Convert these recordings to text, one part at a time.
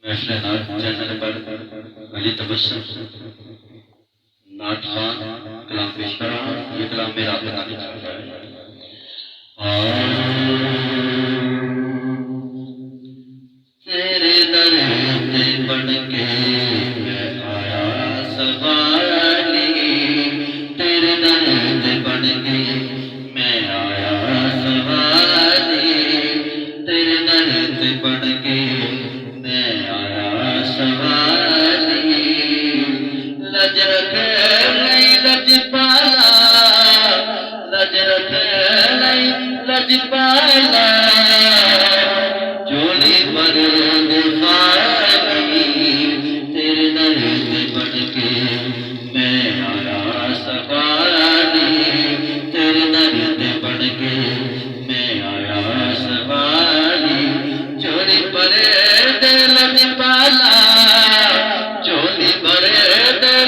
महफिल नात चैनल पर अली तबस्सुम नात खान कलाम पेश कर रहा हूँ। ये कलाम मेरा आपका नाम चल रहा है। तेरे दर पे बन के मैं आया सवारी, तेरे दर पे बन के मैं आया सवारी, तेरे दर पे बन के मैं आया सवारी। लज रखे नहीं लज पाला, लज रखे नहीं लज पाला, झोली पर दिखाई, तेरे दर पे बन के मैं आया सवारी, तेरे दर पे बन के मैं आया सवारी। झोली पर लज पाला, झोली पर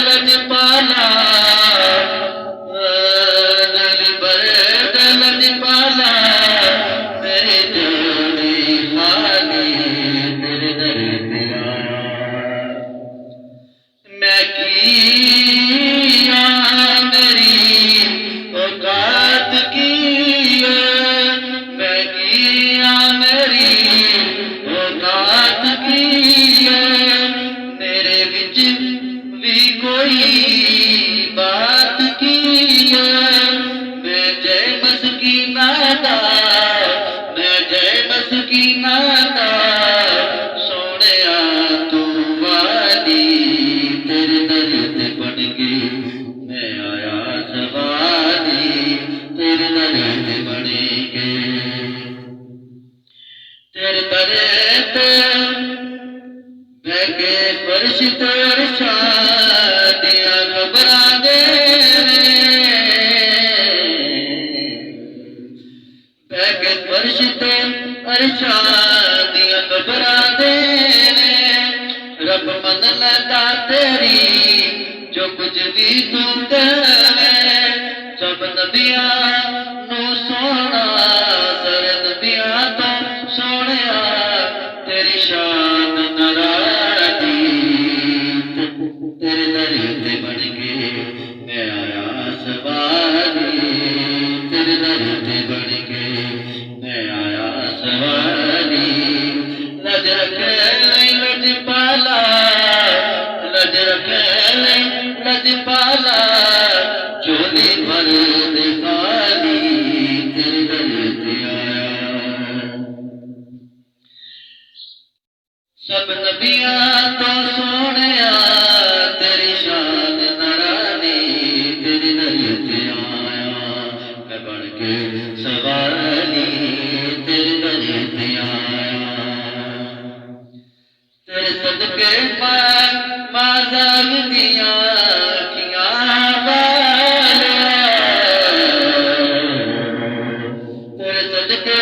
लज पाला, झोली पर लज पाला, मेरी झोली खाली, तेरे दर पे आया। मैं किया मेरी औकात की है, मैं किया मेरी औकात की है, मेरे बिच भी कोई बात की है। मैं जय मस्कीना दा, मैं जय मस्कीना दा, सोनिया तू वाली, तेरे दर पे बन के मैं आया सवारी, तेरे दर पे बन के, तेरे दर पे बैके फर्श तर शादियां खबरां दे, बैके फर्श ते अरशा दियां खबरां दे। रब मन लगा तेरी जो कुछ भी तू करे, सब नबिया नू सोना सर नबिया तो सोनिया, तेरी शान नरादी, तेरे दर पे बन के मैं आया सवारी, तेरे दर पे बन के मैं आया सवारी। लज रखे नहीं लज पाला, लज रखे नहीं लज पाला, झोली भर दे खाली, तेरे दर पे आया। सब नबिया तो सोनिया, तेरी शान नरानी, तेरे दर पे आया। मैं बन के सवारी, तेरे दर पे आया। तेरे सदके मां जागदियां अखियां वालिया, तेरे सदके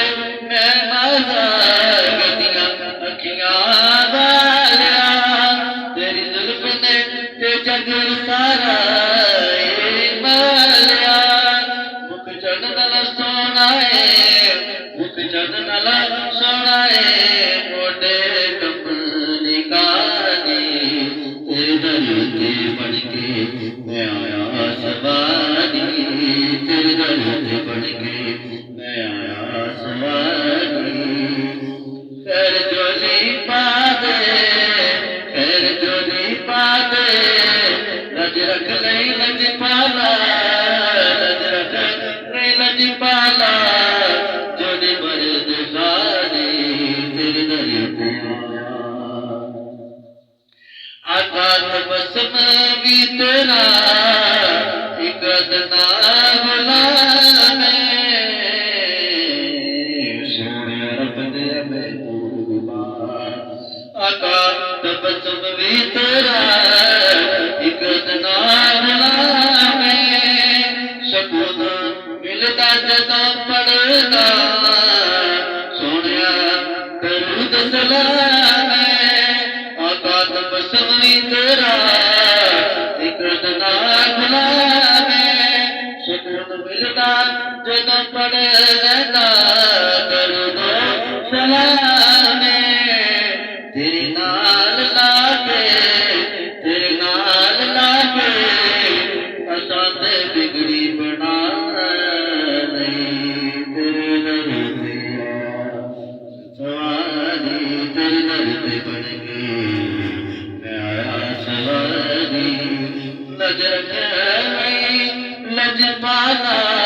मैं मां जागदियां अखियां वालिया। तेरी जुल्फ ने ते जग सारा मालिया, मुख चढ़ नाल सोना है, मुख चढ़ नाल सोना है, मोटे कपड़े काने, तेरे दर पे बन के मैं आया सवारी, तेरे दर पे बन के मैं आया सवारी। खैर झोली पा दे, खैर झोली पा दे, लज रख नहीं लज पाला, लज रख नहीं लज पाला, झोली भर दिखा दे, तेरे दर पे आया। आका तबस्सुम भी तेरा एक अदना गुलाम है, सोने रब दे महबूबा। आका तबस्सुम भी तेरा एक अदना गुलाम है, सुकून मिलदा जदों पढ़दा, सोनिया दरूद सलाम है। आका तबस्सुम भी तेरा एक अदना गुलाम है, सुकून मिलदा जदों पढ़ लेंदा दरूद सलाम है। तेरे नाल लागे तेरे नाल लागे असां ते बिगड़ी बना नहीं तेरे दर ते सवारी तेरे दर ते बन गई मैं आया सवारी लज पाना